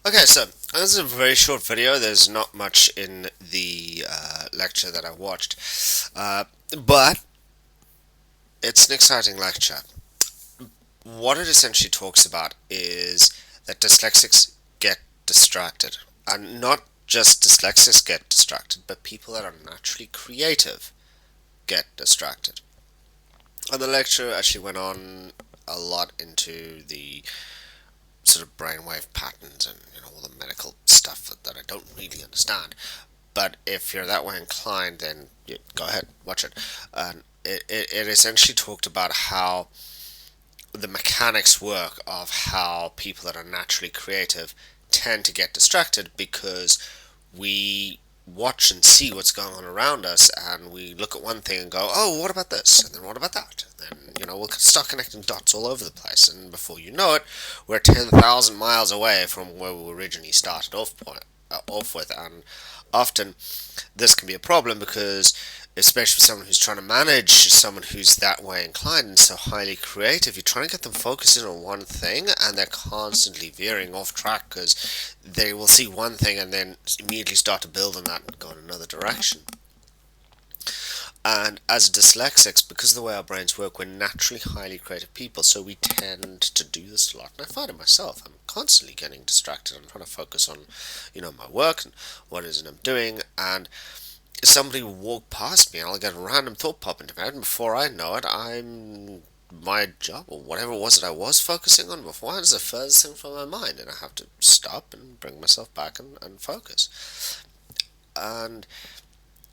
Okay, so this is a very short video. There's not much in the lecture that I watched, but it's an exciting lecture. What it essentially talks about is that dyslexics get distracted, and not just dyslexics get distracted, but people that are naturally creative get distracted. And the lecture actually went on a lot into the sort of brainwave patterns and all the medical stuff that I don't really understand. But if you're that way inclined, then go ahead, watch it. And it essentially talked about how the mechanics work of how people that are naturally creative tend to get distracted because we watch and see what's going on around us, and we look at one thing and go, oh, what about this? And then what about that? And then, we'll start connecting dots all over the place, and before you know it, we're 10,000 miles away from where we originally started off with. And often this can be a problem because, especially for someone who's trying to manage someone who's that way inclined and so highly creative, you're trying to get them focusing on one thing and they're constantly veering off track because they will see one thing and then immediately start to build on that and go in another direction. And as dyslexics, because of the way our brains work, we're naturally highly creative people, so we tend to do this a lot. And I find it myself. I'm constantly getting distracted. I'm trying to focus on, my work and what it is I'm doing, and somebody will walk past me and I'll get a random thought pop into my head, and before I know it, my job or whatever it was that I was focusing on beforehand is the furthest thing from my mind, and I have to stop and bring myself back and focus. And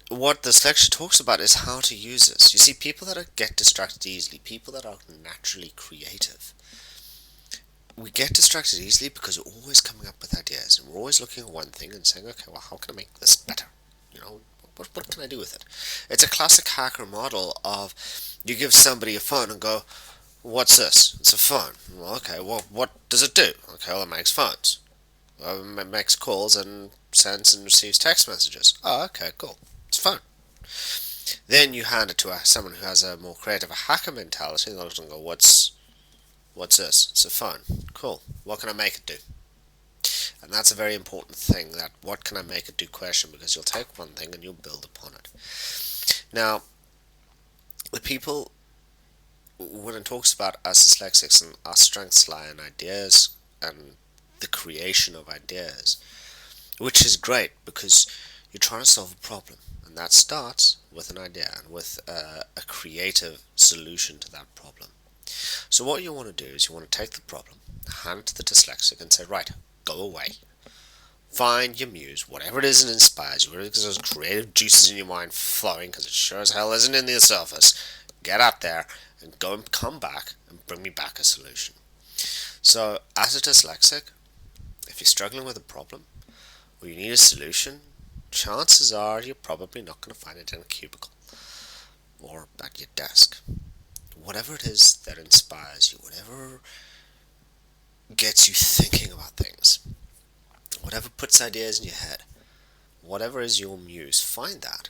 what this lecture talks about is how to use this. You see, people that get distracted easily, people that are naturally creative, we get distracted easily because we're always coming up with ideas and we're always looking at one thing and saying, okay, well, how can I make this better? What can I do with it? It's a classic hacker model of you give somebody a phone and go, what's this? It's a phone. Well, okay, well, what does it do? Okay, well, it makes phones. Well, it makes calls and sends and receives text messages. Oh, okay, cool. It's fun. Then you hand it to someone who has a more creative, a hacker mentality, and they'll look and go, what's this? It's a phone. Cool. What can I make it do? And that's a very important thing, that what can I make it do question, because you'll take one thing and you'll build upon it. Now, the people, when it talks about us dyslexics and our strengths lie in ideas and the creation of ideas, which is great because you're trying to solve a problem, and that starts with an idea and with a creative solution to that problem. So what you want to do is you want to take the problem, hand it to the dyslexic and say, right, go away. Find your muse, whatever it is that inspires you, whatever it is those creative juices in your mind flowing, because it sure as hell isn't in the surface. Get out there and go and come back and bring me back a solution. So, as a dyslexic, if you're struggling with a problem or you need a solution, chances are you're probably not going to find it in a cubicle or at your desk. Whatever it is that inspires you, whatever gets you thinking about things, whatever puts ideas in your head, whatever is your muse, find that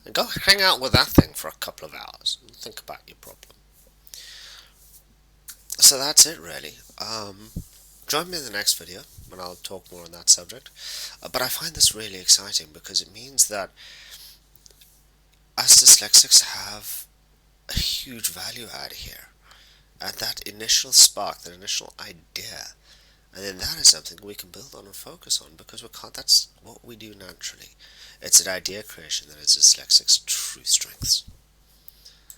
and go hang out with that thing for a couple of hours and think about your problem. So that's it, really. Join me in the next video when I'll talk more on that subject. But I find this really exciting because it means that us dyslexics have a huge value add here. At that initial spark, that initial idea, and then that is something we can build on and focus on because that's what we do naturally. It's an idea creation that is dyslexics' true strengths.